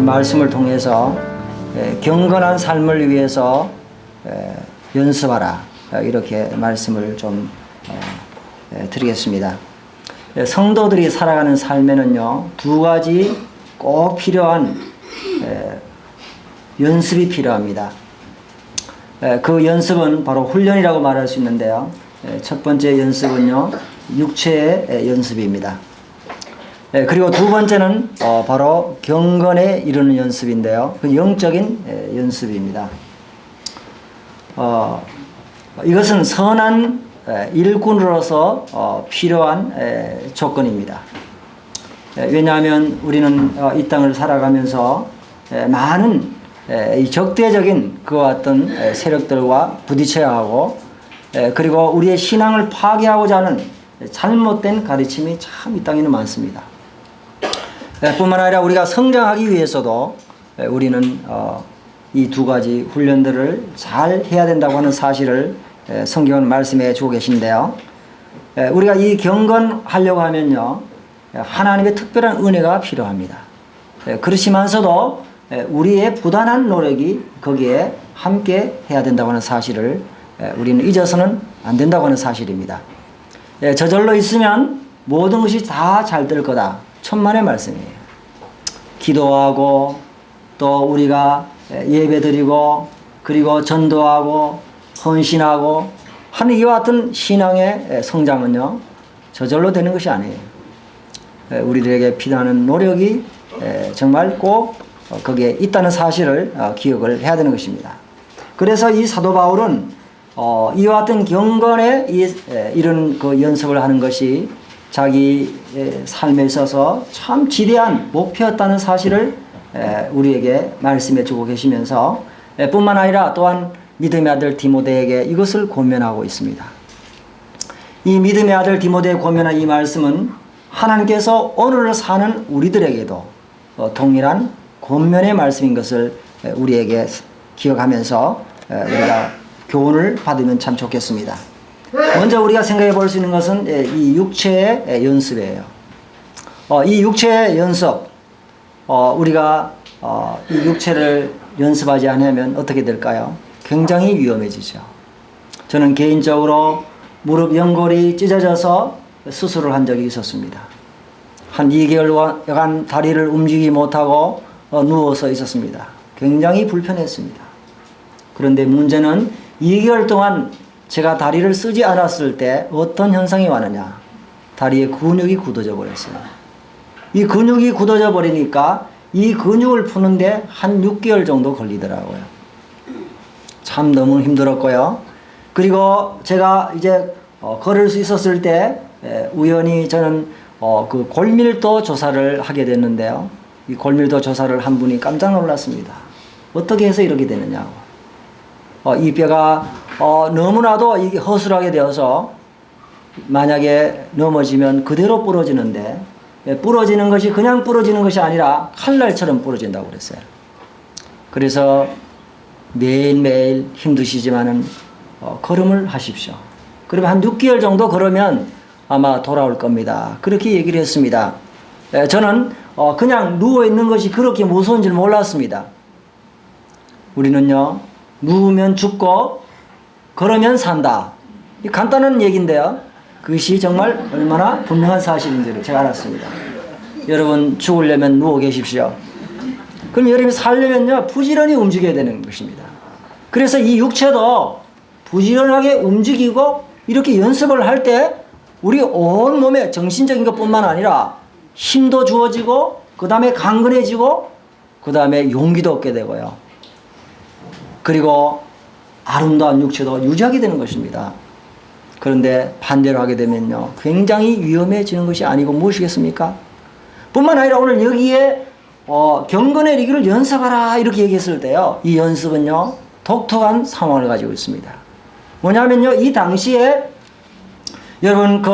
말씀을 통해서 경건한 삶을 위해서 연습하라, 이렇게 말씀을 좀 드리겠습니다. 성도들이 살아가는 삶에는요, 두 가지 꼭 필요한 연습이 필요합니다. 그 연습은 바로 훈련이라고 말할 수 있는데요, 첫 번째 연습은요, 육체의 연습입니다. 그리고 두 번째는 바로 경건에 이르는 연습인데요, 그 영적인 연습입니다. 이것은 선한 일꾼으로서 필요한 조건입니다. 왜냐하면 우리는 이 땅을 살아가면서 많은 적대적인 그와 같은 세력들과 부딪혀야 하고, 그리고 우리의 신앙을 파괴하고자 하는 잘못된 가르침이 참 이 땅에는 많습니다. 뿐만 아니라 우리가 성장하기 위해서도 우리는 이 두 가지 훈련들을 잘 해야 된다고 하는 사실을 성경은 말씀해 주고 계신데요, 우리가 이 경건하려고 하면요, 하나님의 특별한 은혜가 필요합니다. 그렇지만서도 우리의 부단한 노력이 거기에 함께 해야 된다고 하는 사실을 우리는 잊어서는 안 된다고 하는 사실입니다. 저절로 있으면 모든 것이 다 잘 될 거다, 천만의 말씀이에요. 기도하고 또 우리가 예배드리고 그리고 전도하고 헌신하고 하는 이와 같은 신앙의 성장은요, 저절로 되는 것이 아니에요. 우리들에게 필요한 노력이 정말 꼭 거기에 있다는 사실을 기억을 해야 되는 것입니다. 그래서 이 사도 바울은 이와 같은 경건에 이런 그 연습을 하는 것이 자기 삶에 있어서 참 지대한 목표였다는 사실을 우리에게 말씀해 주고 계시면서 뿐만 아니라 또한 믿음의 아들 디모데에게 이것을 권면하고 있습니다. 이 믿음의 아들 디모데에 권면한 이 말씀은 하나님께서 오늘을 사는 우리들에게도 동일한 권면의 말씀인 것을 우리에게 기억하면서 우리가 교훈을 받으면 참 좋겠습니다. 먼저 우리가 생각해 볼 수 있는 것은 이 육체의 연습이에요. 이 육체의 연습, 우리가 이 육체를 연습하지 않으면 어떻게 될까요? 굉장히 위험해지죠. 저는 개인적으로 무릎 연골이 찢어져서 수술을 한 적이 있었습니다. 한 2개월간 다리를 움직이지 못하고 누워서 있었습니다. 굉장히 불편했습니다. 그런데 문제는 2개월 동안 제가 다리를 쓰지 않았을 때 어떤 현상이 왔느냐, 다리에 근육이 굳어져 버렸어요. 이 근육이 굳어져 버리니까 이 근육을 푸는데 한 6개월 정도 걸리더라고요. 참 너무 힘들었고요. 그리고 제가 이제 걸을 수 있었을 때 우연히 저는 그 골밀도 조사를 하게 됐는데요, 이 골밀도 조사를 한 분이 깜짝 놀랐습니다. 어떻게 해서 이렇게 되느냐고. 이 뼈가 너무나도 이게 허술하게 되어서 만약에 넘어지면 그대로 부러지는데, 부러지는 것이 그냥 부러지는 것이 아니라 칼날처럼 부러진다고 그랬어요. 그래서 매일매일 힘드시지만은 걸음을 하십시오. 그러면 한 6개월 정도 걸으면 아마 돌아올 겁니다. 그렇게 얘기를 했습니다. 저는 그냥 누워있는 것이 그렇게 무서운 줄 몰랐습니다. 우리는요, 누우면 죽고 걸으면 산다, 이 간단한 얘기인데요, 그것이 정말 얼마나 분명한 사실인지를 제가 알았습니다. 여러분, 죽으려면 누워 계십시오. 그럼 여러분이 살려면요, 부지런히 움직여야 되는 것입니다. 그래서 이 육체도 부지런하게 움직이고 이렇게 연습을 할 때 우리 온 몸에 정신적인 것뿐만 아니라 힘도 주어지고, 그 다음에 강건해지고, 그 다음에 용기도 얻게 되고요, 그리고 아름다운 육체도 유지하게 되는 것입니다. 그런데 반대로 하게 되면요, 굉장히 위험해지는 것이 아니고 무엇이겠습니까? 뿐만 아니라 오늘 여기에 경건의 이르기를 연습하라 이렇게 얘기했을 때요, 이 연습은요 독특한 상황을 가지고 있습니다. 뭐냐면요, 이 당시에 여러분 그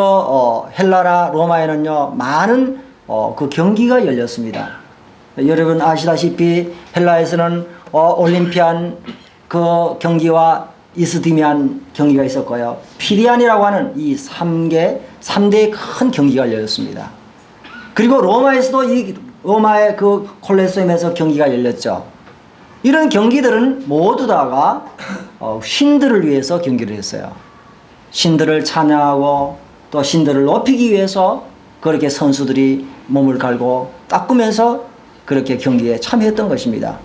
헬라나 로마에는요 많은 그 경기가 열렸습니다. 여러분 아시다시피 헬라에서는 올림피안 그 경기와 이스디미안 경기가 있었고요, 피리안이라고 하는 이 3대의 큰 경기가 열렸습니다. 그리고 로마에서도 이 로마의 그 콜레세움에서 경기가 열렸죠. 이런 경기들은 모두 다가 신들을 위해서 경기를 했어요. 신들을 찬양하고 또 신들을 높이기 위해서 그렇게 선수들이 몸을 갈고 닦으면서 그렇게 경기에 참여했던 것입니다.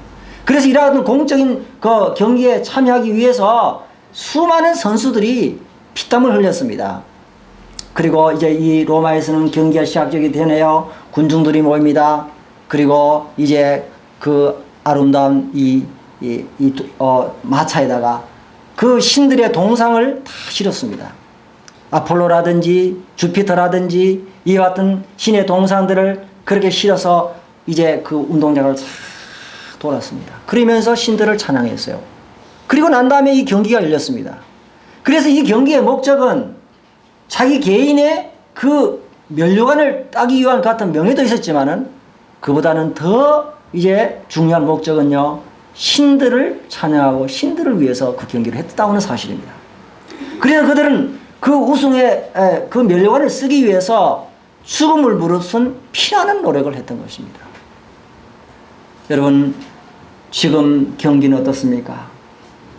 그래서 이러한 공적인 그 경기에 참여하기 위해서 수많은 선수들이 피땀을 흘렸습니다. 그리고 이제 이 로마에서는 경기가 시작되게 되네요. 군중들이 모입니다. 그리고 이제 그 아름다운 마차에다가 그 신들의 동상을 다 실었습니다. 아폴로라든지 주피터라든지 이와 같은 신의 동상들을 그렇게 실어서 이제 그 운동장을 싹 돌았습니다. 그러면서 신들을 찬양했어요. 그리고 난 다음에 이 경기가 열렸습니다. 그래서 이 경기의 목적은 자기 개인의 그 면류관을 따기 위한 같은 명예도 있었지만은 그보다는 더 이제 중요한 목적은요, 신들을 찬양하고 신들을 위해서 그 경기를 했다고 하는 사실입니다. 그래서 그들은 그 우승의 그 면류관을 쓰기 위해서 죽음을 무릅쓴 피나는 노력을 했던 것입니다. 여러분, 지금 경기는 어떻습니까?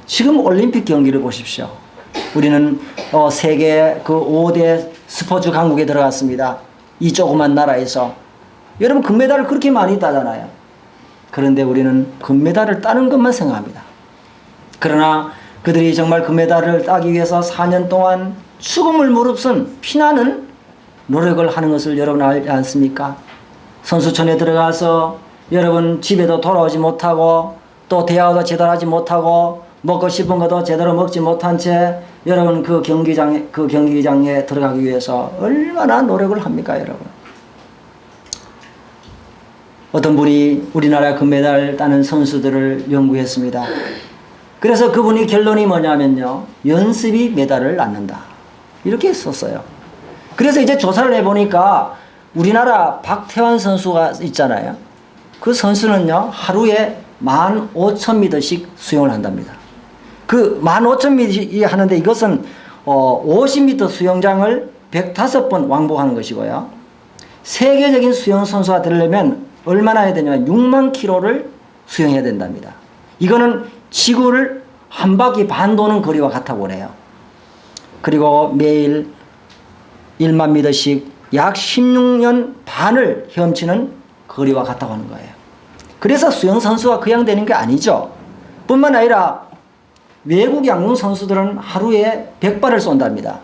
지금 올림픽 경기를 보십시오. 우리는 세계 그 5대 스포츠 강국에 들어갔습니다. 이 조그만 나라에서. 여러분, 금메달을 그렇게 많이 따잖아요. 그런데 우리는 금메달을 따는 것만 생각합니다. 그러나 그들이 정말 금메달을 따기 위해서 4년 동안 죽음을 무릅쓴 피나는 노력을 하는 것을 여러분 알지 않습니까? 선수촌에 들어가서 여러분 집에도 돌아오지 못하고 또 대화도 제대로 하지 못하고 먹고 싶은 것도 제대로 먹지 못한 채 여러분 그 경기장에 들어가기 위해서 얼마나 노력을 합니까, 여러분? 어떤 분이 우리나라 금메달 따는 선수들을 연구했습니다. 그래서 그분이 결론이 뭐냐면요, 연습이 메달을 낳는다, 이렇게 썼어요. 그래서 이제 조사를 해보니까 우리나라 박태환 선수가 있잖아요. 그 선수는요, 하루에 15,000m씩 수영을 한답니다. 그 15,000m 하는데 이것은 50m 수영장을 105번 왕복하는 것이고요. 세계적인 수영 선수가 되려면 얼마나 해야 되냐면 6만 킬로를 수영해야 된답니다. 이거는 지구를 한 바퀴 반 도는 거리와 같다고 그래요. 그리고 매일 1만 미터씩 약 16년 반을 헤엄치는 거리와 같다고 하는 거예요. 그래서 수영 선수가 그냥 되는 게 아니죠. 뿐만 아니라 외국 양궁 선수들은 하루에 100발을 쏜답니다.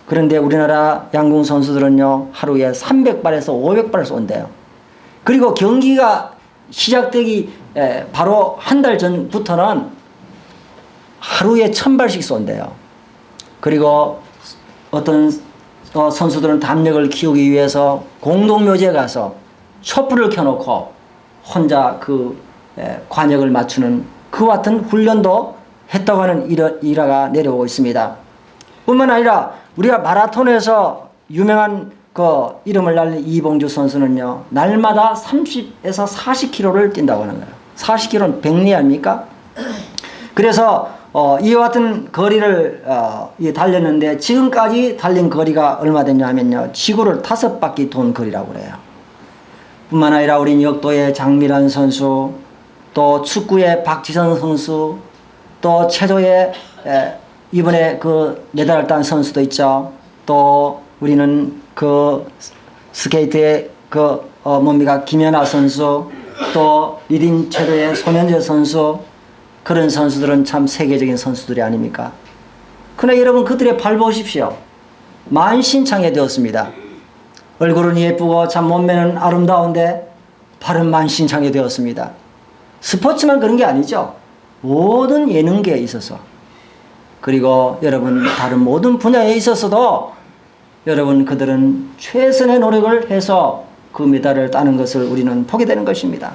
그런데 우리나라 양궁 선수들은요, 하루에 300발에서 500발을 쏜대요. 그리고 경기가 시작되기 바로 한 달 전부터는 하루에 1000발씩 쏜대요. 그리고 어떤 선수들은 담력을 키우기 위해서 공동묘지에 가서 촛불을 켜놓고 혼자 그 관역을 맞추는 그 같은 훈련도 했다고 하는 일화가 내려오고 있습니다. 뿐만 아니라 우리가 마라톤에서 유명한 그 이름을 날린 이봉주 선수는요, 날마다 30에서 40km를 뛴다고 하는 거예요. 40km는 100리 아닙니까? 그래서 이와 같은 거리를 달렸는데 지금까지 달린 거리가 얼마 되냐 하면요, 지구를 5바퀴 돈 거리라고 그래요. 뿐만 아니라 우리 역도의 장미란 선수, 또 축구의 박지성 선수, 또 체조의 이번에 그 메달을 딴 선수도 있죠. 또 우리는 그 스케이트의 뭡니까, 김연아 선수, 또 리딩 체조의 손현재 선수, 그런 선수들은 참 세계적인 선수들이 아닙니까? 그러나 여러분, 그들의 발 보십시오. 만신창이 되었습니다. 얼굴은 예쁘고 참 몸매는 아름다운데 발은 만신창이 되었습니다. 스포츠만 그런 게 아니죠. 모든 예능계에 있어서, 그리고 여러분 다른 모든 분야에 있어서도 여러분 그들은 최선의 노력을 해서 그 메달을 따는 것을 우리는 보게 되는 것입니다.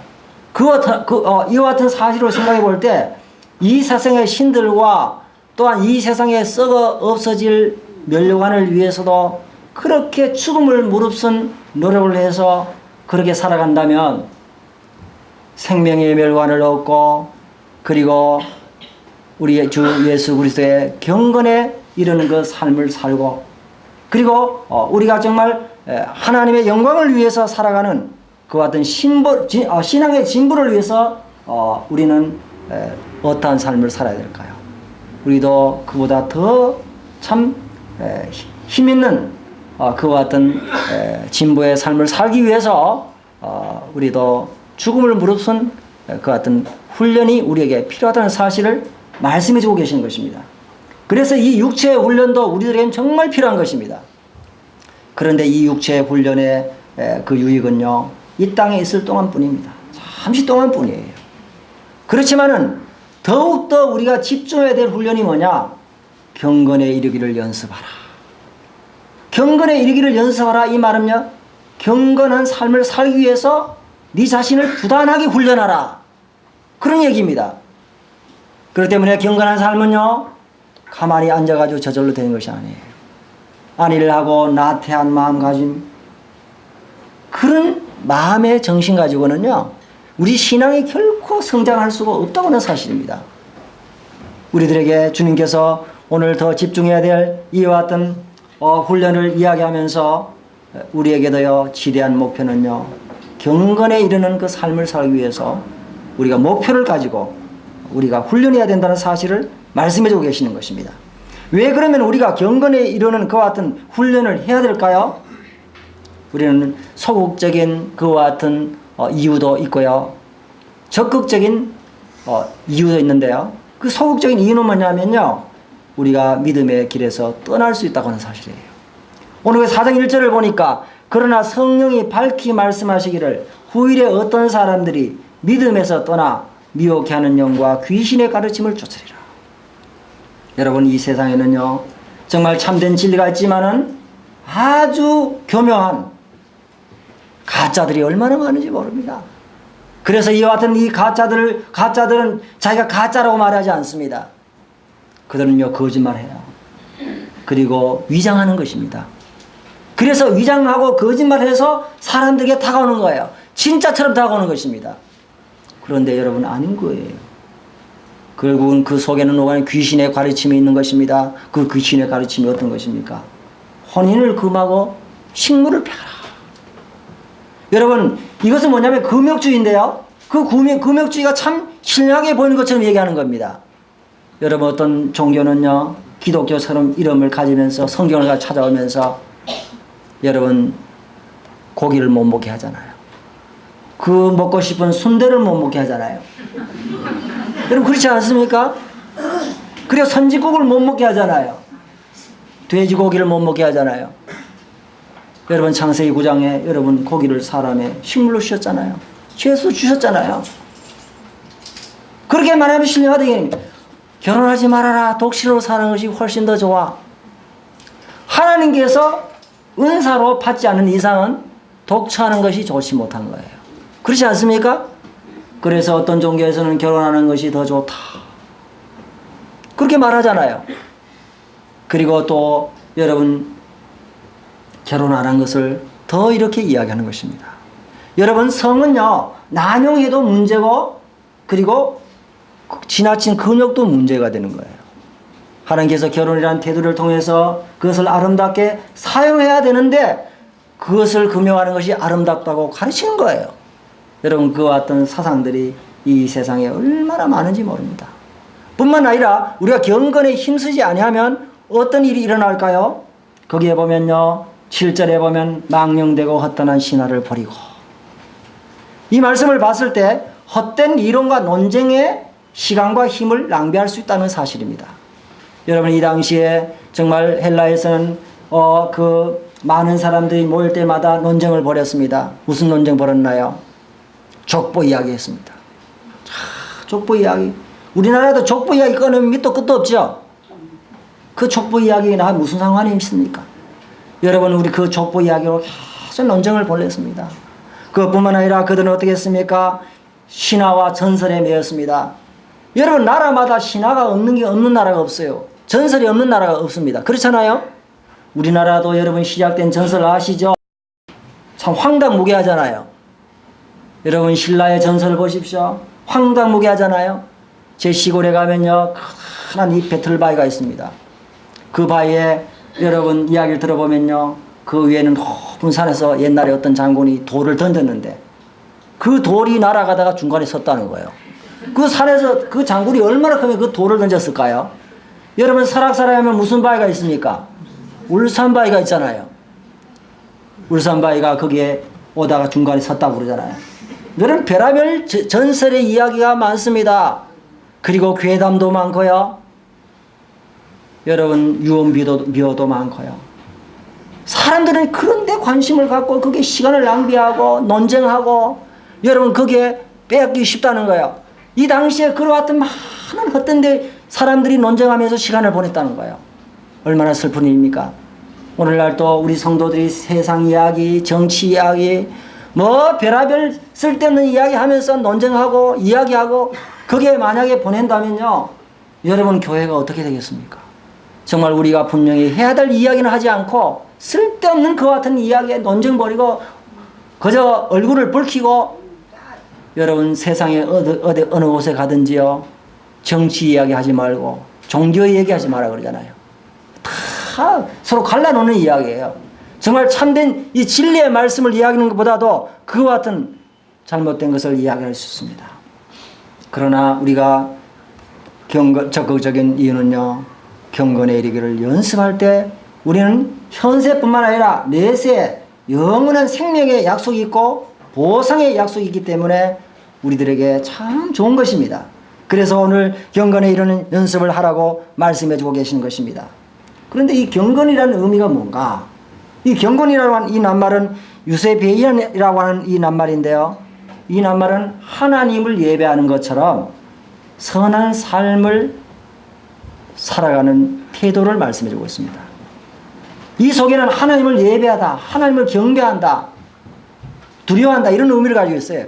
이와 같은 사실을 생각해 볼 때 이 세상의 신들과 또한 이 세상에 썩어 없어질 면류관을 위해서도 그렇게 죽음을 무릅쓴 노력을 해서 그렇게 살아간다면 생명의 멸관을 얻고, 그리고 우리의 주 예수 그리스도의 경건에 이르는 그 삶을 살고, 그리고 우리가 정말 하나님의 영광을 위해서 살아가는 그와 같은 신앙의 진보를 위해서 우리는 어떠한 삶을 살아야 될까요? 우리도 그보다 더 참 힘있는 그와 같은 진보의 삶을 살기 위해서 우리도 죽음을 무릅쓴 그 같은 훈련이 우리에게 필요하다는 사실을 말씀해 주고 계시는 것입니다. 그래서 이 육체의 훈련도 우리들에겐 정말 필요한 것입니다. 그런데 이 육체의 훈련의 그 유익은요, 이 땅에 있을 동안뿐입니다. 잠시 동안뿐이에요. 그렇지만은 더욱더 우리가 집중해야 될 훈련이 뭐냐? 경건에 이르기를 연습하라. 경건에 이르기를 연습하라. 이 말은요, 경건한 삶을 살기 위해서 네 자신을 부단하게 훈련하라. 그런 얘기입니다. 그렇기 때문에 경건한 삶은요, 가만히 앉아가지고 저절로 되는 것이 아니에요. 안일을 하고 나태한 마음가짐, 그런 마음의 정신 가지고는요, 우리 신앙이 결코 성장할 수가 없다고 하는 사실입니다. 우리들에게 주님께서 오늘 더 집중해야 될 이와 같은 훈련을 이야기하면서 우리에게도요, 지대한 목표는요, 경건에 이르는 그 삶을 살기 위해서 우리가 목표를 가지고 우리가 훈련해야 된다는 사실을 말씀해 주고 계시는 것입니다. 왜 그러면 우리가 경건에 이르는 그와 같은 훈련을 해야 될까요? 우리는 소극적인 그와 같은 이유도 있고요, 적극적인 이유도 있는데요, 그 소극적인 이유는 뭐냐면요, 우리가 믿음의 길에서 떠날 수 있다고 하는 사실이에요. 오늘 4장 1절을 보니까 그러나 성령이 밝히 말씀하시기를 후일에 어떤 사람들이 믿음에서 떠나 미혹해 하는 영과 귀신의 가르침을 쫓으리라. 여러분, 이 세상에는요, 정말 참된 진리가 있지만은 아주 교묘한 가짜들이 얼마나 많은지 모릅니다. 그래서 이와 같은 이 가짜들은 자기가 가짜라고 말하지 않습니다. 그들은요, 거짓말해요. 그리고 위장하는 것입니다. 그래서 위장하고 거짓말해서 사람들에게 다가오는 거예요. 진짜처럼 다가오는 것입니다. 그런데 여러분, 아닌 거예요. 결국은 그 속에는 오가는 귀신의 가르침이 있는 것입니다. 그 귀신의 가르침이 어떤 것입니까? 혼인을 금하고 식물을 펴라. 여러분, 이것은 뭐냐면 금욕주의인데요, 그 금욕주의가 참 신령하게 보이는 것처럼 얘기하는 겁니다. 여러분, 어떤 종교는요, 기독교처럼 이름을 가지면서 성경을 찾아오면서 여러분, 고기를 못 먹게 하잖아요. 그 먹고 싶은 순대를 못 먹게 하잖아요. 여러분, 그렇지 않습니까? 그리고 선지국을 못 먹게 하잖아요. 돼지고기를 못 먹게 하잖아요. 여러분, 창세기 9장에 여러분, 고기를 사람의 식물로 주셨잖아요. 죄수 주셨잖아요. 그렇게 말하면 신령하다. 결혼하지 말아라. 독신으로 사는 것이 훨씬 더 좋아. 하나님께서 은사로 받지 않는 이상은 독처하는 것이 좋지 못한 거예요. 그렇지 않습니까? 그래서 어떤 종교에서는 결혼하는 것이 더 좋다, 그렇게 말하잖아요. 그리고 또 여러분, 결혼 안 한 것을 더 이렇게 이야기하는 것입니다. 여러분, 성은요, 난용해도 문제고, 그리고 지나친 근육도 문제가 되는 거예요. 하나님께서 결혼이라는 태도를 통해서 그것을 아름답게 사용해야 되는데 그것을 금용하는 것이 아름답다고 가르치는 거예요. 여러분, 그와 같은 사상들이 이 세상에 얼마나 많은지 모릅니다. 뿐만 아니라 우리가 경건에 힘쓰지 아니하면 어떤 일이 일어날까요? 거기에 보면요, 7절에 보면 망령되고 헛되는 신화를 버리고, 이 말씀을 봤을 때 헛된 이론과 논쟁에 시간과 힘을 낭비할 수 있다는 사실입니다. 여러분, 이 당시에 정말 헬라에서는 그 많은 사람들이 모일 때마다 논쟁을 벌였습니다. 무슨 논쟁 벌였나요? 족보 이야기 했습니다. 족보 이야기. 우리나라도 족보 이야기 꺼내면 밑도 끝도 없죠. 그 족보 이야기나 무슨 상관이 있습니까? 여러분, 우리 그 족보 이야기로 계속 논쟁을 벌였습니다. 그것뿐만 아니라 그들은 어떻게 했습니까? 신화와 전설에 매였습니다. 여러분, 나라마다 신화가 없는 나라가 없어요. 전설이 없는 나라가 없습니다. 그렇잖아요? 우리나라도 여러분, 시작된 전설 아시죠? 참 황당무계하잖아요. 여러분, 신라의 전설을 보십시오. 황당무계하잖아요. 제 시골에 가면요, 큰한 이 배틀바위가 있습니다. 그 바위에 여러분 이야기를 들어보면요, 그 위에는 높은 산에서 옛날에 어떤 장군이 돌을 던졌는데 그 돌이 날아가다가 중간에 섰다는 거예요. 그 산에서 그 장군이 얼마나 크면 그 돌을 던졌을까요? 여러분 설악산에 하면 무슨 바위가 있습니까? 울산바위가 있잖아요. 울산바위가 거기에 오다가 중간에 섰다고 그러잖아요. 여러분 별하별 전설의 이야기가 많습니다. 그리고 괴담도 많고요. 여러분 유언비어도 많고요. 사람들은 그런 데 관심을 갖고 거기에 시간을 낭비하고 논쟁하고 여러분 거기에 빼앗기 쉽다는 거예요. 이 당시에 그와 같은 많은 헛된 데 사람들이 논쟁하면서 시간을 보냈다는 거예요. 얼마나 슬픈 일입니까? 오늘날 또 우리 성도들이 세상 이야기, 정치 이야기, 뭐 별하별 쓸데없는 이야기 하면서 논쟁하고 이야기하고 그게 만약에 보낸다면요. 여러분 교회가 어떻게 되겠습니까? 정말 우리가 분명히 해야 될 이야기는 하지 않고 쓸데없는 그와 같은 이야기에 논쟁 벌이고 그저 얼굴을 붉히고 여러분 세상에 어느 곳에 가든지요. 정치 이야기 하지 말고 종교 얘기하지 마라 그러잖아요. 다 서로 갈라놓는 이야기예요. 정말 참된 이 진리의 말씀을 이야기하는 것보다도 그와 같은 잘못된 것을 이야기할 수 있습니다. 그러나 우리가 적극적인 이유는요. 경건에 이르기를 연습할 때 우리는 현세뿐만 아니라 내세 영원한 생명의 약속이 있고 보상의 약속이 있기 때문에 우리들에게 참 좋은 것입니다. 그래서 오늘 경건에 이르는 연습을 하라고 말씀해 주고 계시는 것입니다. 그런데 이 경건이라는 의미가 뭔가? 이 경건이라고 하는 이 낱말은 유세베이안이라고 하는 이 낱말인데요. 이 낱말은 하나님을 예배하는 것처럼 선한 삶을 살아가는 태도를 말씀해 주고 있습니다. 이 속에는 하나님을 예배하다, 하나님을 경배한다, 두려워한다 이런 의미를 가지고 있어요.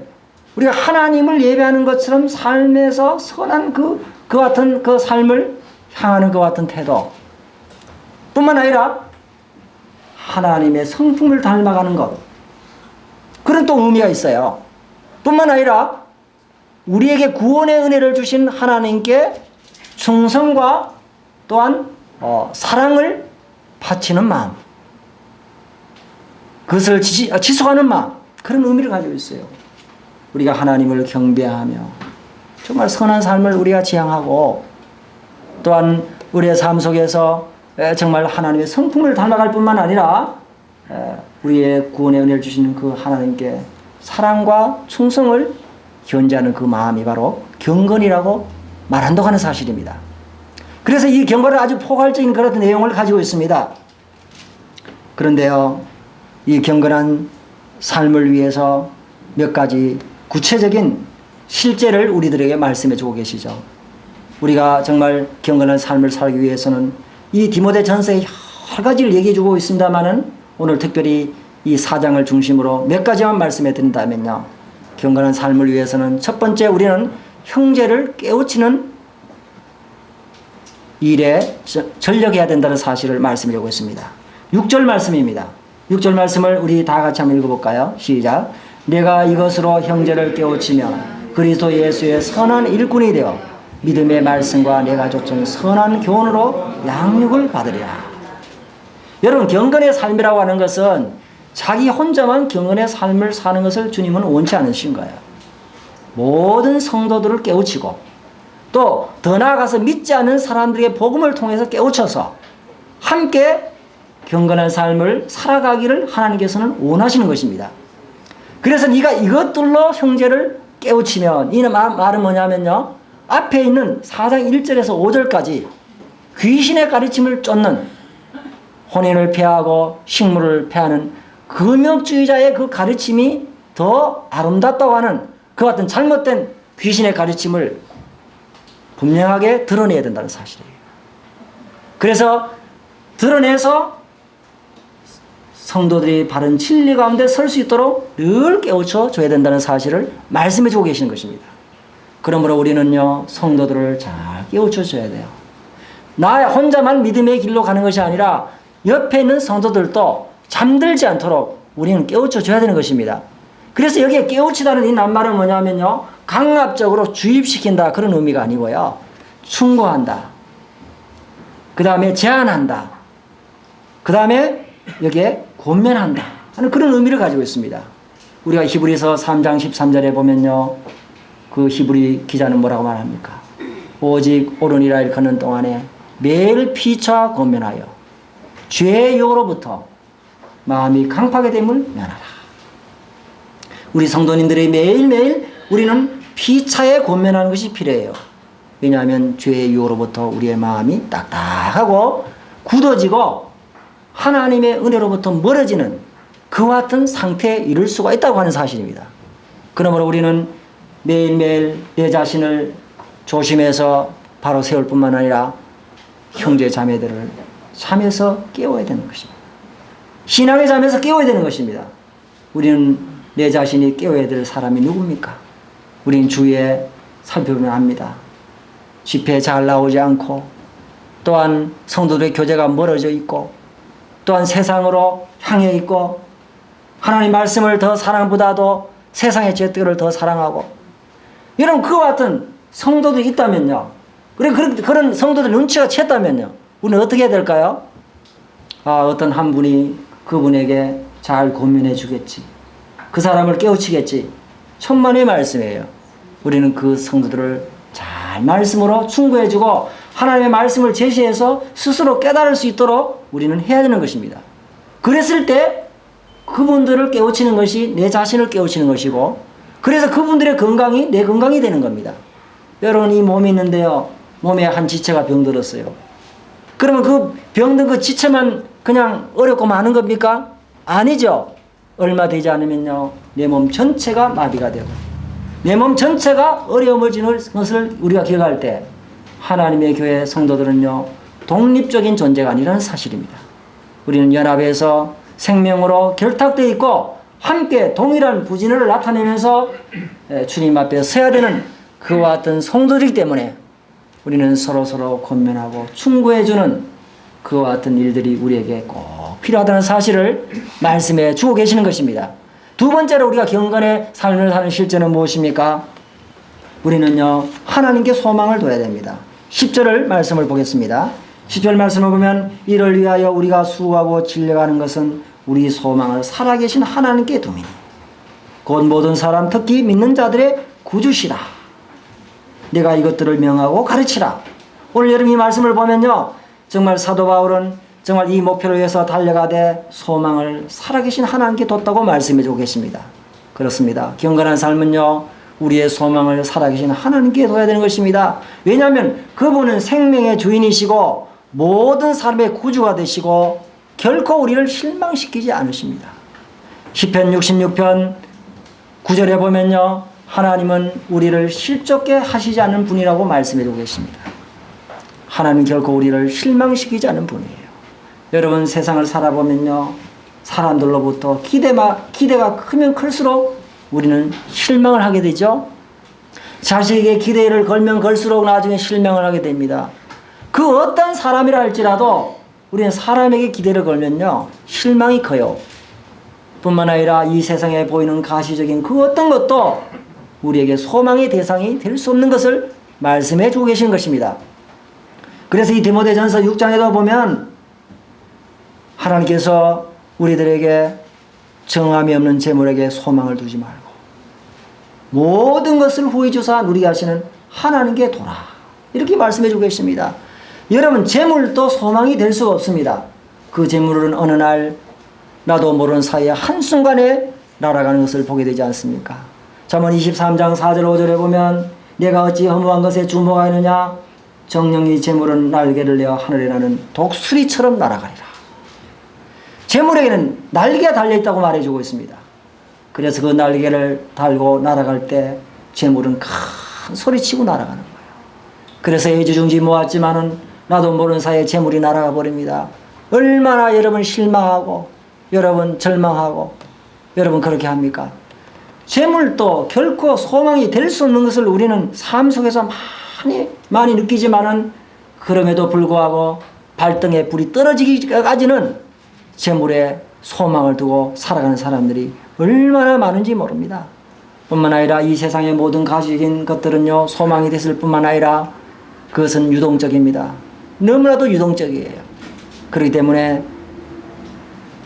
우리가 하나님을 예배하는 것처럼 삶에서 선한 그 같은 그 삶을 향하는 그 같은 태도 뿐만 아니라 하나님의 성품을 닮아가는 것 그런 또 의미가 있어요. 뿐만 아니라 우리에게 구원의 은혜를 주신 하나님께 충성과 또한 사랑을 바치는 마음 그것을 지속하는 마음 그런 의미를 가지고 있어요. 우리가 하나님을 경배하며 정말 선한 삶을 우리가 지향하고 또한 우리의 삶 속에서 정말 하나님의 성품을 닮아갈 뿐만 아니라 우리의 구원의 은혜를 주시는 그 하나님께 사랑과 충성을 견지하는 그 마음이 바로 경건이라고 말한다고 하는 사실입니다. 그래서 이 경건은 아주 포괄적인 그런 내용을 가지고 있습니다. 그런데요, 이 경건한 삶을 위해서 몇 가지 구체적인 실제를 우리들에게 말씀해 주고 계시죠. 우리가 정말 경건한 삶을 살기 위해서는 이 디모데 전서에 여러 가지를 얘기해 주고 있습니다만은 오늘 특별히 이 4장을 중심으로 몇 가지만 말씀해 드린다면요. 경건한 삶을 위해서는 첫 번째 우리는 형제를 깨우치는 일에 전력해야 된다는 사실을 말씀해 주고 있습니다. 6절 말씀입니다. 6절 말씀을 우리 다 같이 한번 읽어볼까요? 시작. 내가 이것으로 형제를 깨우치며 그리스도 예수의 선한 일꾼이 되어 믿음의 말씀과 내가 좇은 선한 교훈으로 양육을 받으리라. 여러분 경건의 삶이라고 하는 것은 자기 혼자만 경건의 삶을 사는 것을 주님은 원치 않으신 거예요. 모든 성도들을 깨우치고 또 더 나아가서 믿지 않는 사람들에게 복음을 통해서 깨우쳐서 함께 경건한 삶을 살아가기를 하나님께서는 원하시는 것입니다. 그래서 네가 이것들로 형제를 깨우치면 이 말은 뭐냐면요. 앞에 있는 4장 1절에서 5절까지 귀신의 가르침을 쫓는 혼인을 폐하고 식물을 폐하는 금욕주의자의 그 가르침이 더 아름답다고 하는 그 같은 잘못된 귀신의 가르침을 분명하게 드러내야 된다는 사실이에요. 그래서 드러내서 성도들이 바른 진리 가운데 설 수 있도록 늘 깨우쳐 줘야 된다는 사실을 말씀해 주고 계시는 것입니다. 그러므로 우리는요, 성도들을 잘 깨우쳐 줘야 돼요. 나 혼자만 믿음의 길로 가는 것이 아니라 옆에 있는 성도들도 잠들지 않도록 우리는 깨우쳐 줘야 되는 것입니다. 그래서 여기에 깨우치다는 이 낱말은 뭐냐면요, 강압적으로 주입시킨다 그런 의미가 아니고요, 충고한다, 그 다음에 제안한다, 그 다음에 여기에 권면한다 하는 그런 의미를 가지고 있습니다. 우리가 히브리서 3장 13절에 보면요. 그 히브리 기자는 뭐라고 말합니까? 오직 오르니라 일컫는 동안에 매일 피차 권면하여 죄의 유혹으로부터 마음이 강팍하게 됨을 면하라. 우리 성도님들이 매일매일 우리는 피차에 권면하는 것이 필요해요. 왜냐하면 죄의 유혹으로부터 우리의 마음이 딱딱하고 굳어지고 하나님의 은혜로부터 멀어지는 그와 같은 상태에 이를 수가 있다고 하는 사실입니다. 그러므로 우리는 매일매일 내 자신을 조심해서 바로 세울 뿐만 아니라 형제 자매들을 잠에서 깨워야 되는 것입니다. 신앙의 잠에서 깨워야 되는 것입니다. 우리는 내 자신이 깨워야 될 사람이 누굽니까? 우리는 주위에 살펴보면 압니다. 집회에 잘 나오지 않고, 또한 성도들의 교제가 멀어져 있고, 또한 세상으로 향해 있고, 하나님 말씀을 더 사랑보다도 세상의 죄들을 더 사랑하고, 이런 그와 같은 성도들이 있다면요. 그런 성도들 눈치가 챘다면요. 우리는 어떻게 해야 될까요? 어떤 한 분이 그분에게 잘 권면해 주겠지. 그 사람을 깨우치겠지. 천만의 말씀이에요. 우리는 그 성도들을 잘 말씀으로 충고해 주고 하나님의 말씀을 제시해서 스스로 깨달을 수 있도록 우리는 해야 되는 것입니다. 그랬을 때 그분들을 깨우치는 것이 내 자신을 깨우치는 것이고, 그래서 그분들의 건강이 내 건강이 되는 겁니다. 여러분, 이 몸이 있는데요. 몸에 한 지체가 병들었어요. 그러면 그 병든 그 지체만 그냥 어렵고 많은 겁니까? 아니죠. 얼마 되지 않으면요. 내 몸 전체가 마비가 되고 내 몸 전체가 어려워지는 것을 우리가 기억할 때 하나님의 교회 성도들은요. 독립적인 존재가 아니라는 사실입니다. 우리는 연합해서 생명으로 결탁되어 있고 함께 동일한 부진을 나타내면서 주님 앞에 서야 되는 그와 같은 성도들이기 때문에 우리는 서로 권면하고 충고해주는 그와 같은 일들이 우리에게 꼭 필요하다는 사실을 말씀해 주고 계시는 것입니다. 두 번째로 우리가 경건의 삶을 사는 실제는 무엇입니까? 우리는요, 하나님께 소망을 둬야 됩니다. 10절 말씀을 보겠습니다. 10절 말씀을 보면 이를 위하여 우리가 수고하고 진력하는 것은 우리 소망을 살아계신 하나님께 둠이니 곧 모든 사람 특히 믿는 자들의 구주시라. 내가 이것들을 명하고 가르치라. 오늘 여러분 이 말씀을 보면요, 정말 사도 바울은 정말 이 목표를 위해서 달려가되 소망을 살아계신 하나님께 뒀다고 말씀해 주고 계십니다. 그렇습니다. 경건한 삶은요, 우리의 소망을 살아계신 하나님께 둬야 되는 것입니다. 왜냐하면 그분은 생명의 주인이시고 모든 사람의 구주가 되시고 결코 우리를 실망시키지 않으십니다. 시편 66편 9절에 보면요, 하나님은 우리를 실족게 하시지 않는 분이라고 말씀해 주고 계십니다. 하나님은 결코 우리를 실망시키지 않는 분이에요. 여러분, 세상을 살아보면요, 사람들로부터 기대가 크면 클수록 우리는 실망을 하게 되죠. 자식에게 기대를 걸면 걸수록 나중에 실망을 하게 됩니다. 그 어떤 사람이라 할지라도 우리는 사람에게 기대를 걸면요, 실망이 커요. 뿐만 아니라 이 세상에 보이는 가시적인 그 어떤 것도 우리에게 소망의 대상이 될 수 없는 것을 말씀해 주고 계시는 것입니다. 그래서 이 디모데전서 6장에도 보면 하나님께서 우리들에게 정함이 없는 재물에게 소망을 두지 말고 모든 것을 후히 주사 누리게 하시는 하나님께 돌아, 이렇게 말씀해 주고 계십니다. 여러분, 재물도 소망이 될 수가 없습니다. 그 재물은 어느 날 나도 모르는 사이에 한순간에 날아가는 것을 보게 되지 않습니까? 잠언 23장 4절 5절에 보면 내가 어찌 허무한 것에 주목하느냐, 정령이 재물은 날개를 내어 하늘에 나는 독수리처럼 날아가리라. 재물에게는 날개가 달려있다고 말해주고 있습니다. 그래서 그 날개를 달고 날아갈 때 재물은 큰 소리치고 날아가는 거예요. 그래서 애지중지 모았지만은 나도 모르는 사이에 재물이 날아가 버립니다. 얼마나 여러분 실망하고 여러분 절망하고 여러분 그렇게 합니까? 재물도 결코 소망이 될 수 없는 것을 우리는 삶 속에서 많이 느끼지만은 그럼에도 불구하고 발등에 불이 떨어지기까지는 재물에 소망을 두고 살아가는 사람들이 얼마나 많은지 모릅니다. 뿐만 아니라 이 세상의 모든 가시적인 것들은요, 소망이 됐을 뿐만 아니라 그것은 유동적입니다. 너무나도 유동적이에요. 그렇기 때문에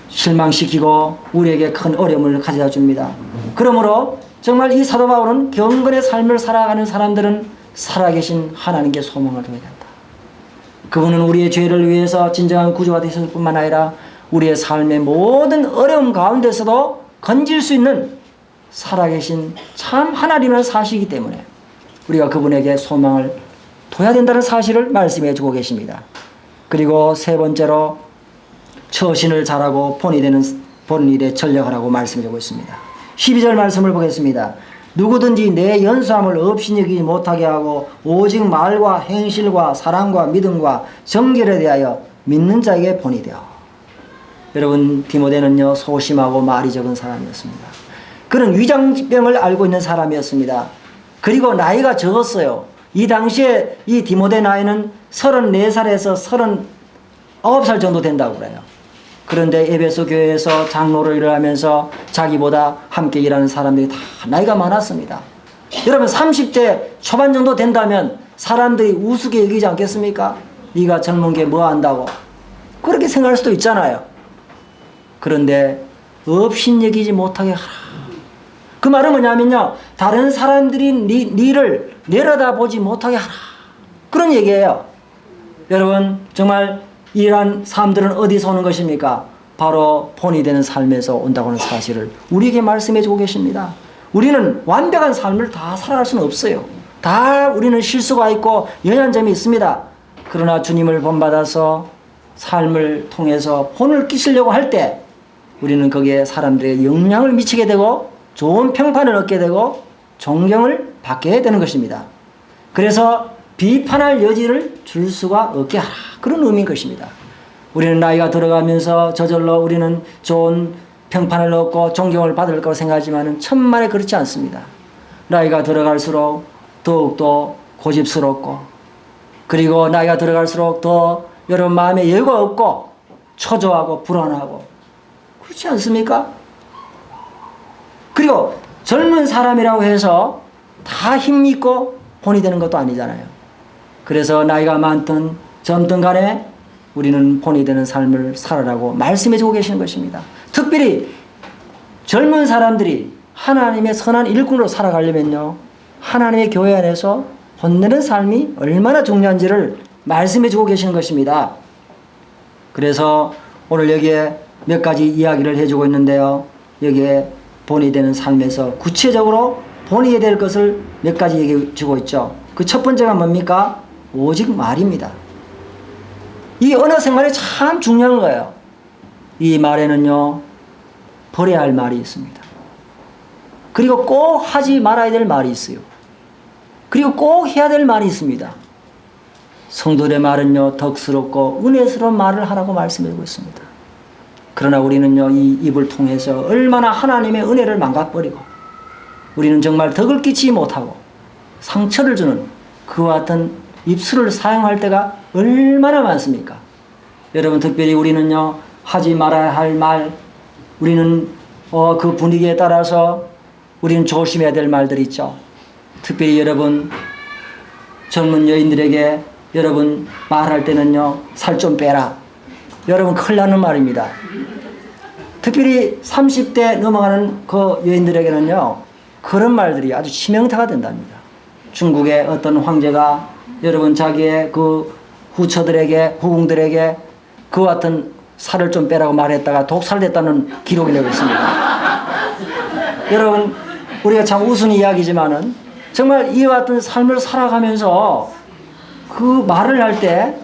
실망시키고 우리에게 큰 어려움을 가져다 줍니다. 그러므로 정말 이 사도 바울은 경건의 삶을 살아가는 사람들은 살아계신 하나님께 소망을 둬야 된다. 그분은 우리의 죄를 위해서 진정한 구주가 되셨을 뿐만 아니라 우리의 삶의 모든 어려움 가운데서도 건질 수 있는 살아계신 참 하나님이라는 사실이기 때문에 우리가 그분에게 소망을 둬야 된다는 사실을 말씀해 주고 계십니다. 그리고 세 번째로 처신을 잘하고 본 일에 전력하라고 말씀해 주고 있습니다. 12절 말씀을 보겠습니다. 누구든지 내 연수함을 없이 여기지 못하게 하고 오직 말과 행실과 사랑과 믿음과 정결에 대하여 믿는 자에게 본이 되어. 여러분, 디모데는요 소심하고 말이 적은 사람이었습니다. 그는 위장병을 앓고 있는 사람이었습니다. 그리고 나이가 적었어요. 이 당시에 이 디모데 나이는 34살에서 39살 정도 된다고 그래요. 그런데 에베소 교회에서 장로를 일을 하면서 자기보다 함께 일하는 사람들이 다 나이가 많았습니다. 여러분 30대 초반 정도 된다면 사람들이 우습게 여기지 않겠습니까? 네가 젊은 게 뭐 한다고 그렇게 생각할 수도 있잖아요. 그런데 없인 여기지 못하게 하라. 그 말은 뭐냐면요, 다른 사람들이 니를 내려다보지 못하게 하라, 그런 얘기예요. 여러분 정말 이러한 삶들은 어디서 오는 것입니까? 바로 본이 되는 삶에서 온다고 하는 사실을 우리에게 말씀해 주고 계십니다. 우리는 완벽한 삶을 다 살아갈 수는 없어요. 다 우리는 실수가 있고 연한 점이 있습니다. 그러나 주님을 본받아서 삶을 통해서 본을 끼치려고 할 때 우리는 거기에 사람들에게 영향을 미치게 되고 좋은 평판을 얻게 되고 존경을 받게 되는 것입니다. 그래서 비판할 여지를 줄 수가 없게 하라, 그런 의미인 것입니다. 우리는 나이가 들어가면서 저절로 우리는 좋은 평판을 얻고 존경을 받을 거라고 생각하지만 천만에 그렇지 않습니다. 나이가 들어갈수록 더욱더 고집스럽고, 그리고 나이가 들어갈수록 더 여러분 마음에 여유가 없고 초조하고 불안하고, 그렇지 않습니까? 그리고 젊은 사람이라고 해서 다 힘있고 본이 되는 것도 아니잖아요. 그래서 나이가 많든 젊든 간에 우리는 본이 되는 삶을 살아라고 말씀해 주고 계시는 것입니다. 특별히 젊은 사람들이 하나님의 선한 일꾼으로 살아가려면요, 하나님의 교회 안에서 본내는 삶이 얼마나 중요한지를 말씀해 주고 계시는 것입니다. 그래서 오늘 여기에 몇 가지 이야기를 해주고 있는데요, 여기에 본이 되는 삶에서 구체적으로 본이 될 것을 몇 가지 얘기해 주고 있죠. 그 첫 번째가 뭡니까? 오직 말입니다. 이 언어 생활이 참 중요한 거예요. 이 말에는요 버려야 할 말이 있습니다. 그리고 꼭 하지 말아야 될 말이 있어요. 그리고 꼭 해야 될 말이 있습니다. 성도들의 말은요 덕스럽고 은혜스러운 말을 하라고 말씀하고 있습니다. 그러나 우리는요 이 입을 통해서 얼마나 하나님의 은혜를 망가버리고 우리는 정말 덕을 끼치지 못하고 상처를 주는 그와 같은 입술을 사용할 때가 얼마나 많습니까? 여러분, 특별히 우리는요 하지 말아야 할 말, 우리는 그 분위기에 따라서 우리는 조심해야 될 말들이 있죠. 특별히 여러분 젊은 여인들에게 여러분 말할 때는요 살 좀 빼라, 여러분 큰일 나는 말입니다. 특별히 30대 넘어가는 그 여인들에게는요 그런 말들이 아주 치명타가 된답니다. 중국의 어떤 황제가 여러분 자기의 그 후처들에게, 후궁들에게 그와 같은 살을 좀 빼라고 말했다가 독살됐다는 기록이 내고 있습니다. 여러분, 우리가 참 우스운 이야기지만은 정말 이와 같은 삶을 살아가면서 그 말을 할 때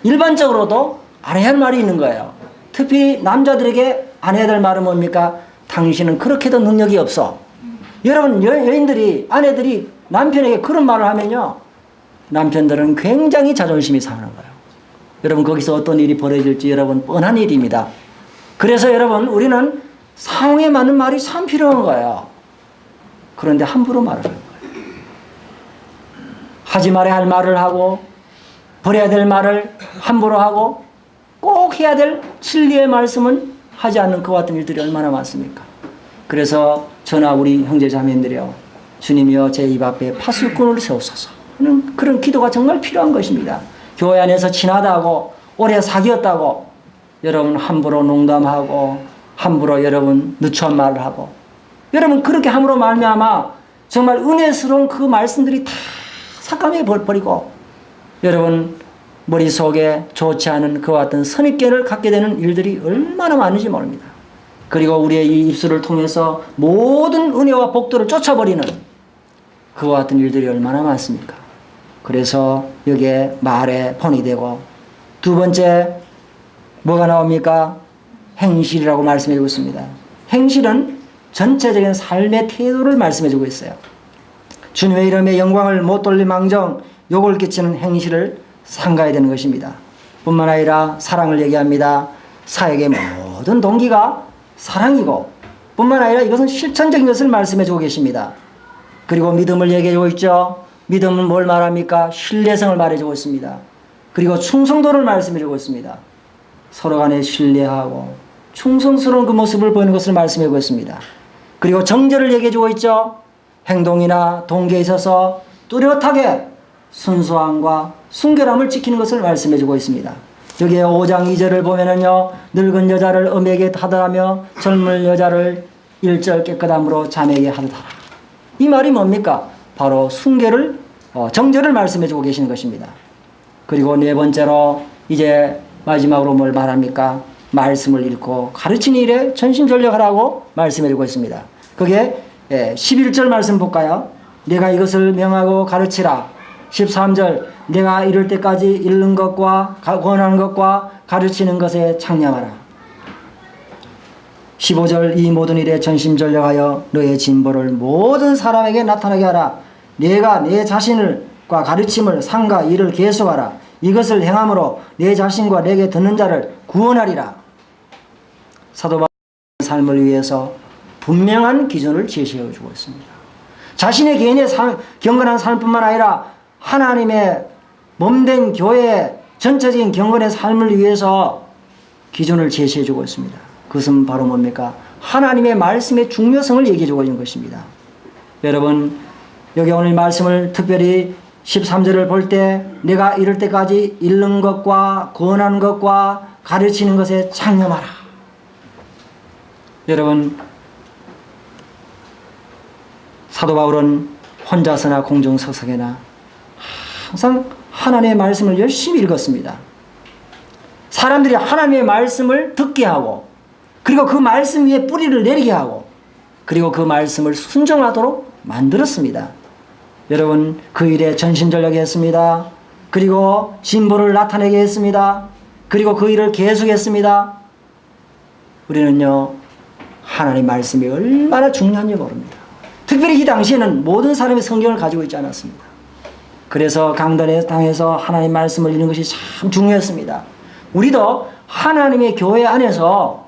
일반적으로도 안 해야 할 말이 있는 거예요. 특히 남자들에게 안 해야 될 말은 뭡니까? 당신은 그렇게도 능력이 없어. 여러분, 여인들이, 아내들이 남편에게 그런 말을 하면요 남편들은 굉장히 자존심이 상하는 거예요. 여러분, 거기서 어떤 일이 벌어질지 여러분 뻔한 일입니다. 그래서 여러분, 우리는 상황에 맞는 말이 참 필요한 거예요. 그런데 함부로 말을 하는 거예요. 하지 말아야 할 말을 하고 버려야 될 말을 함부로 하고 꼭 해야 될 진리의 말씀은 하지 않는 그와 같은 일들이 얼마나 많습니까? 그래서 저나 우리 형제 자매님들이요, 주님이여 제 입 앞에 파수꾼을 세우소서 하는 그런 기도가 정말 필요한 것입니다. 교회 안에서 친하다고 오래 사귀었다고 여러분 함부로 농담하고 함부로 여러분 누추한 말을 하고 여러분 그렇게 함으로 말미암아 정말 은혜스러운 그 말씀들이 다 삭감해 버리고 여러분 머릿속에 좋지 않은 그와 같은 선입견을 갖게 되는 일들이 얼마나 많은지 모릅니다. 그리고 우리의 이 입술을 통해서 모든 은혜와 복도를 쫓아버리는 그와 같은 일들이 얼마나 많습니까? 그래서 여기에 말에 본이 되고 두 번째 뭐가 나옵니까? 행실이라고 말씀해주고 있습니다. 행실은 전체적인 삶의 태도를 말씀해주고 있어요. 주님의 이름에 영광을 못 돌리망정 욕을 끼치는 행실을 삼가야 되는 것입니다. 뿐만 아니라 사랑을 얘기합니다. 사역의 모든 동기가 사랑이고 뿐만 아니라 이것은 실천적인 것을 말씀해주고 계십니다. 그리고 믿음을 얘기해주고 있죠. 믿음은 뭘 말합니까? 신뢰성을 말해주고 있습니다. 그리고 충성도를 말씀해주고 있습니다. 서로 간에 신뢰하고 충성스러운 그 모습을 보이는 것을 말씀해주고 있습니다. 그리고 정죄를 얘기해주고 있죠. 행동이나 동기에 있어서 뚜렷하게 순수함과 순결함을 지키는 것을 말씀해주고 있습니다. 여기에 5장 2절을 보면은요, 늙은 여자를 음에게 하더라며 젊은 여자를 일절 깨끗함으로 자매에게 하더라. 이 말이 뭡니까? 바로 순결을 정죄를 말씀해주고 계시는 것입니다. 그리고 네 번째로 이제 마지막으로 뭘 말합니까? 말씀을 읽고 가르치는 일에 전심전력하라고 말씀해주고 있습니다. 그게 11절 말씀 볼까요? 내가 이것을 명하고 가르치라. 13절 내가 이럴 때까지 읽는 것과 권하는 것과 가르치는 것에 창념하라. 15절 이 모든 일에 전심전력하여 너의 진보를 모든 사람에게 나타나게 하라. 내가 내 자신과 가르침을 상과 일을 계속하라. 이것을 행함으로 내 자신과 내게 듣는 자를 구원하리라. 사도 바울의 삶을 위해서 분명한 기준을 제시해 주고 있습니다. 자신의 개인의 경건한 삶뿐만 아니라 하나님의 몸된 교회의 전체적인 경건의 삶을 위해서 기준을 제시해 주고 있습니다. 그것은 바로 뭡니까? 하나님의 말씀의 중요성을 얘기해 주고 있는 것입니다. 여러분 여기 오늘 말씀을 특별히 13절을 볼 때 내가 이럴 때까지 읽는 것과 권하는 것과 가르치는 것에 창념하라. 여러분 사도 바울은 혼자서나 공중석상에나 항상 하나님의 말씀을 열심히 읽었습니다. 사람들이 하나님의 말씀을 듣게 하고 그리고 그 말씀 위에 뿌리를 내리게 하고 그리고 그 말씀을 순종하도록 만들었습니다. 여러분 그 일에 전심전력에 했습니다. 그리고 진보를 나타내게 했습니다. 그리고 그 일을 계속했습니다. 우리는요 하나님 말씀이 얼마나 중요한지 모릅니다. 특별히 이 당시에는 모든 사람이 성경을 가지고 있지 않았습니다. 그래서 강단의 당에서 하나님 말씀을 읽는 것이 참 중요했습니다. 우리도 하나님의 교회 안에서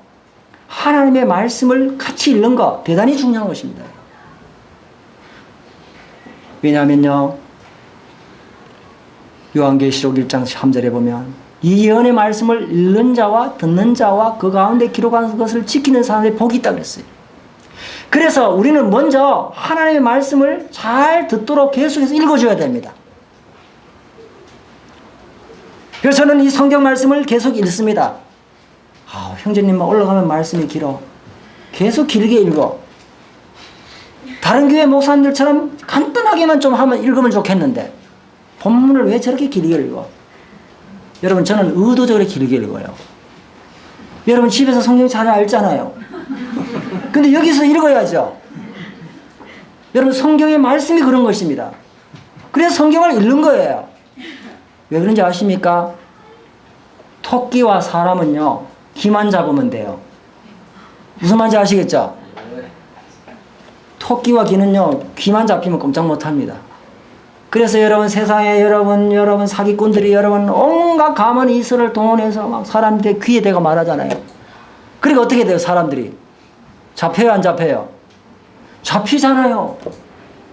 하나님의 말씀을 같이 읽는 것 대단히 중요한 것입니다. 왜냐하면요 요한계시록 1장 3절에 보면 이 예언의 말씀을 읽는 자와 듣는 자와 그 가운데 기록한 것을 지키는 사람들이 복이 있다고 했어요. 그래서 우리는 먼저 하나님의 말씀을 잘 듣도록 계속해서 읽어줘야 됩니다. 그래서 저는 이 성경 말씀을 계속 읽습니다. 형제님만 올라가면 말씀이 길어. 계속 길게 읽어. 다른 교회 목사님들처럼 간단하게만 좀 하면 읽으면 좋겠는데 본문을 왜 저렇게 길게 읽어? 여러분 저는 의도적으로 길게 읽어요. 여러분 집에서 성경 잘 알잖아요. 근데 여기서 읽어야죠. 여러분 성경의 말씀이 그런 것입니다. 그래서 성경을 읽는 거예요. 왜 그런지 아십니까? 토끼와 사람은요 귀만 잡으면 돼요. 무슨 말인지 아시겠죠? 토끼와 귀는요 귀만 잡히면 꼼짝 못합니다. 그래서 여러분 세상에 여러분 사기꾼들이 여러분 온갖 가만 이슬을 동원해서 막 사람들 귀에 대고 말하잖아요. 그리고 어떻게 돼요? 사람들이 잡혀요 안 잡혀요? 잡히잖아요.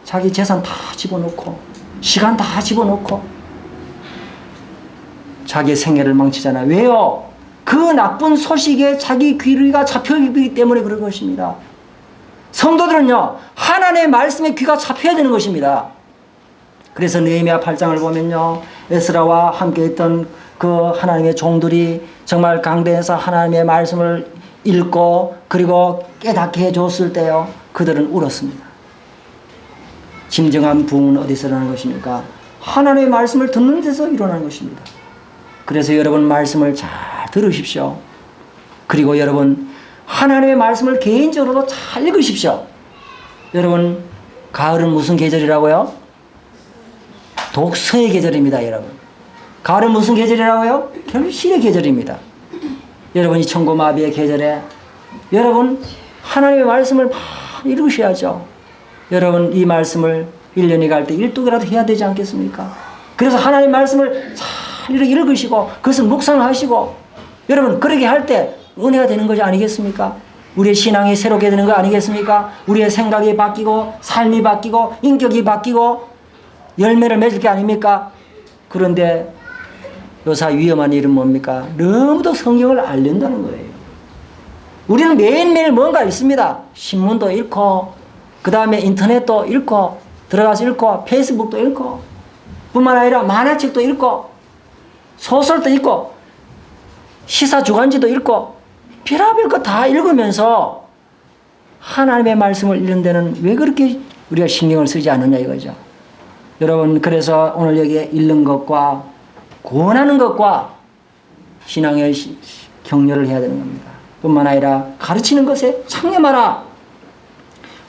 자기 재산 다 집어넣고 시간 다 집어넣고 자기의 생애를 망치잖아요. 왜요? 그 나쁜 소식에 자기 귀가 잡혀있기 때문에 그런 것입니다. 성도들은요 하나님의 말씀에 귀가 잡혀야 되는 것입니다. 그래서 느헤미야 8장을 보면요 에스라와 함께 있던 그 하나님의 종들이 정말 강대에서 하나님의 말씀을 읽고 그리고 깨닫게 해줬을 때요 그들은 울었습니다. 진정한 부흥은 어디서 일어나는 것입니까? 하나님의 말씀을 듣는 데서 일어나는 것입니다. 그래서 여러분 말씀을 잘 들으십시오. 그리고 여러분 하나님의 말씀을 개인적으로도 잘 읽으십시오. 여러분 가을은 무슨 계절이라고요? 독서의 계절입니다. 여러분 가을은 무슨 계절이라고요? 결실의 계절입니다. 여러분 이 천고마비의 계절에 여러분 하나님의 말씀을 많이 읽으셔야죠. 여러분 이 말씀을 1년이 갈 때 1독이라도 해야 되지 않겠습니까? 그래서 하나님의 말씀을 잘 이렇게 읽으시고 그것을 묵상하시고 여러분 그렇게 할 때 은혜가 되는 것이 아니겠습니까? 우리의 신앙이 새롭게 되는 거 아니겠습니까? 우리의 생각이 바뀌고 삶이 바뀌고 인격이 바뀌고 열매를 맺을 게 아닙니까? 그런데 요사 위험한 일은 뭡니까? 너무도 성경을 알린다는 거예요. 우리는 매일매일 뭔가 있습니다. 신문도 읽고 그 다음에 인터넷도 읽고 들어가서 읽고 페이스북도 읽고 뿐만 아니라 만화책도 읽고 소설도 읽고 시사 주간지도 읽고 별의별 거 다 읽으면서 하나님의 말씀을 읽는 데는 왜 그렇게 우리가 신경을 쓰지 않느냐 이거죠. 여러분 그래서 오늘 여기에 읽는 것과 권하는 것과 신앙의 격려를 해야 되는 겁니다. 뿐만 아니라 가르치는 것에 창념하라.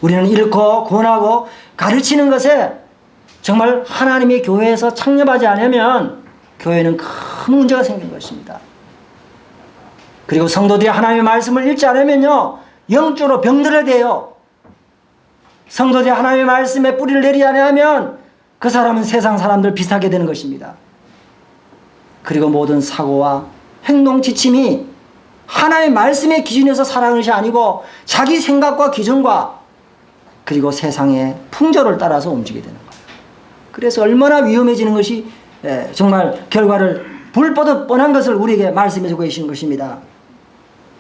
우리는 읽고 권하고 가르치는 것에 정말 하나님의 교회에서 창념하지 않으면 교회는 큰 문제가 생긴 것입니다. 그리고 성도들이 하나님의 말씀을 읽지 않으면요 영적으로 병들어야 돼요. 성도들이 하나님의 말씀에 뿌리를 내리지 않으면 그 사람은 세상 사람들 비슷하게 되는 것입니다. 그리고 모든 사고와 행동 지침이 하나님의 말씀의 기준에서 살아가는 것이 아니고 자기 생각과 기준과 그리고 세상의 풍조를 따라서 움직이게 되는 거예요. 그래서 얼마나 위험해지는 것이 정말 결과를 불보듯 뻔한 것을 우리에게 말씀해 주고 계신 것입니다.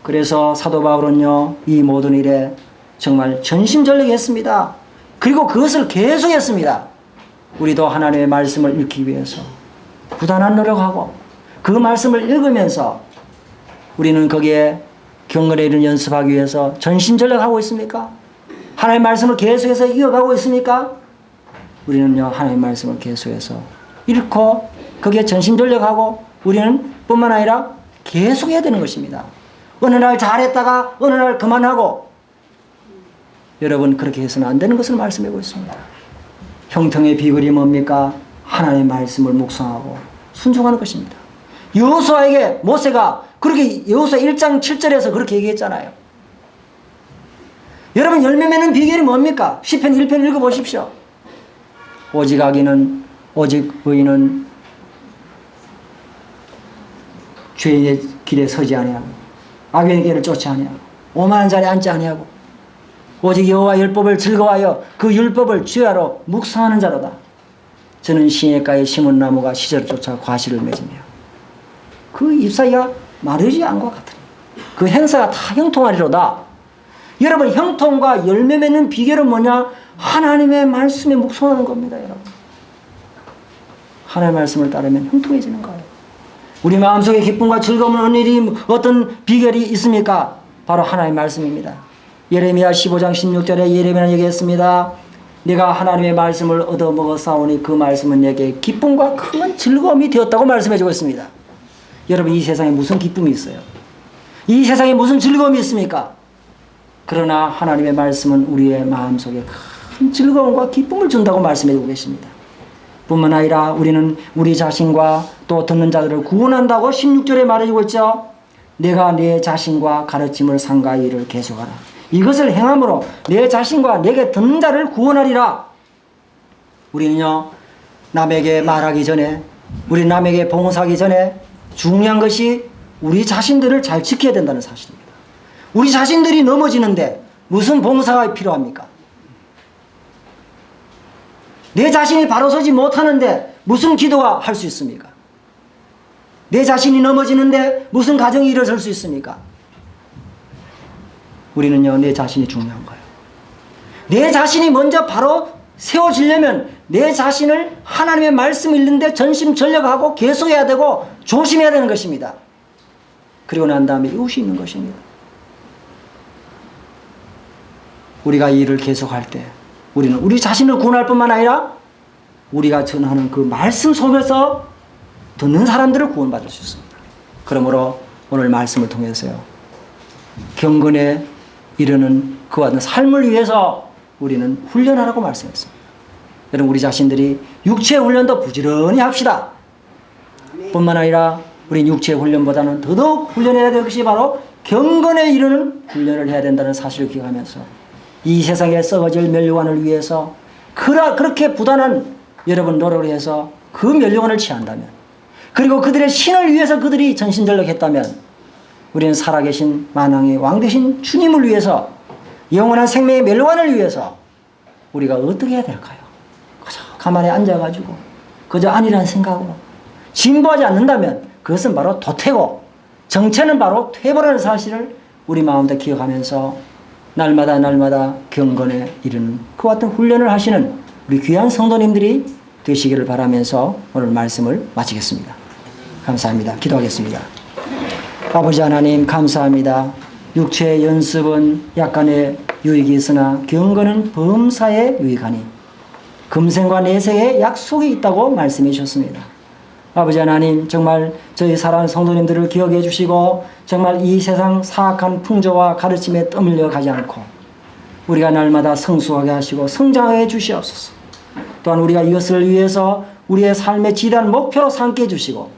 그래서 사도 바울은요 이 모든 일에 정말 전심전력했습니다. 그리고 그것을 계속했습니다. 우리도 하나님의 말씀을 읽기 위해서 부단한 노력하고 그 말씀을 읽으면서 우리는 거기에 경건의 일을 연습하기 위해서 전심전력하고 있습니까? 하나님의 말씀을 계속해서 이어가고 있습니까? 우리는요 하나님의 말씀을 계속해서 읽고 거기에 전심전력하고 우리는 뿐만 아니라 계속해야 되는 것입니다. 어느 날 잘했다가 어느 날 그만하고 여러분 그렇게 해서는 안 되는 것을 말씀하고 있습니다. 형통의 비결이 뭡니까? 하나님의 말씀을 묵상하고 순종하는 것입니다. 여호수아에게 모세가 그렇게 여호수아 1장 7절에서 그렇게 얘기했잖아요. 여러분 열매 맺는 비결이 뭡니까? 시편 1편 읽어보십시오. 오직 악인은 오직 의인은 죄인의 길에 서지 아니하고 악인의 길을 쫓지 아니하고 오만한 자리에 앉지 아니하고 오직 여호와 율법을 즐거워하여 그 율법을 주야로 묵상하는 자로다. 저는 시냇가에 심은 나무가 시절을 쫓아 과실을 맺으며 그 잎사귀가 마르지 않고 같으니 그 행사가 다 형통하리로다. 여러분 형통과 열매 맺는 비결은 뭐냐? 하나님의 말씀에 묵상하는 겁니다. 여러분 하나님의 말씀을 따르면 형통해지는 거예요. 우리 마음속에 기쁨과 즐거움은 어느 일이 어떤 비결이 있습니까? 바로 하나님의 말씀입니다. 예레미야 15장 16절에 예레미야는 얘기했습니다. 내가 하나님의 말씀을 얻어먹었사오니 그 말씀은 내게 기쁨과 큰 즐거움이 되었다고 말씀해주고 있습니다. 여러분 이 세상에 무슨 기쁨이 있어요? 이 세상에 무슨 즐거움이 있습니까? 그러나 하나님의 말씀은 우리의 마음속에 큰 즐거움과 기쁨을 준다고 말씀해주고 계십니다. 뿐만 아니라 우리는 우리 자신과 또 듣는 자들을 구원한다고 16절에 말해주고 있죠. 내가 내 자신과 가르침을 상가히 일을 계속하라. 이것을 행함으로 내 자신과 내게 듣는 자를 구원하리라. 우리는요 남에게 말하기 전에 우리 남에게 봉사하기 전에 중요한 것이 우리 자신들을 잘 지켜야 된다는 사실입니다. 우리 자신들이 넘어지는데 무슨 봉사가 필요합니까? 내 자신이 바로 서지 못하는데 무슨 기도가 할 수 있습니까? 내 자신이 넘어지는데 무슨 가정이 일어설 수 있습니까? 우리는요 내 자신이 중요한 거예요. 내 자신이 먼저 바로 세워지려면 내 자신을 하나님의 말씀 읽는데 전심전력하고 계속해야 되고 조심해야 되는 것입니다. 그리고 난 다음에 이웃이 있는 것입니다. 우리가 이 일을 계속할 때 우리는 우리 자신을 구원할 뿐만 아니라 우리가 전하는 그 말씀 속에서 듣는 사람들을 구원받을 수 있습니다. 그러므로 오늘 말씀을 통해서요, 경건에 이르는 그와 같은 삶을 위해서 우리는 훈련하라고 말씀했습니다. 여러분, 우리 자신들이 육체의 훈련도 부지런히 합시다. 뿐만 아니라 우리 육체의 훈련보다는 더더욱 훈련해야 될 것이 바로 경건에 이르는 훈련을 해야 된다는 사실을 기억하면서 이 세상에 썩어질 멸류관을 위해서 그렇게 부단한 여러분 노력을 해서 그 멸류관을 취한다면, 그리고 그들의 신을 위해서 그들이 전신전력했다면, 우리는 살아계신 만왕의 왕 되신 주님을 위해서, 영원한 생명의 멸류관을 위해서 우리가 어떻게 해야 될까요? 그저 가만히 앉아가지고 그저 아니란 생각으로 진보하지 않는다면 그것은 바로 도태고, 정체는 바로 퇴보라는 사실을 우리 마음도 기억하면서 날마다 경건에 이르는 그와 같은 훈련을 하시는 우리 귀한 성도님들이 되시기를 바라면서 오늘 말씀을 마치겠습니다. 감사합니다. 기도하겠습니다. 아버지 하나님, 감사합니다. 육체의 연습은 약간의 유익이 있으나 경건은 범사에 유익하니 금생과 내생에 약속이 있다고 말씀해 주셨습니다. 아버지 하나님, 정말 저희 사랑하는 성도님들을 기억해 주시고 정말 이 세상 사악한 풍조와 가르침에 떠밀려 가지 않고 우리가 날마다 성수하게 하시고 성장해 주시옵소서. 또한 우리가 이것을 위해서 우리의 삶의 지대한 목표로 삼게 해주시고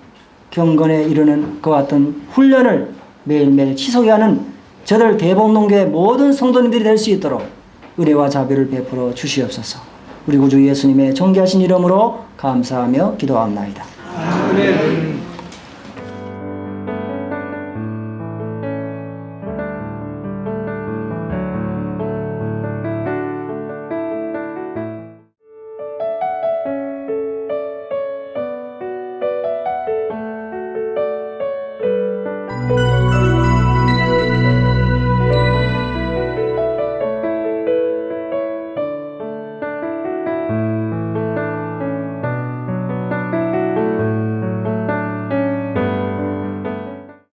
경건에 이르는 그와 같은 훈련을 매일매일 지속해 하는 저들 대복농교의 모든 성도님들이 될 수 있도록 은혜와 자비를 베풀어 주시옵소서. 우리 구주 예수님의 존귀하신 이름으로 감사하며 기도합나이다. 아멘.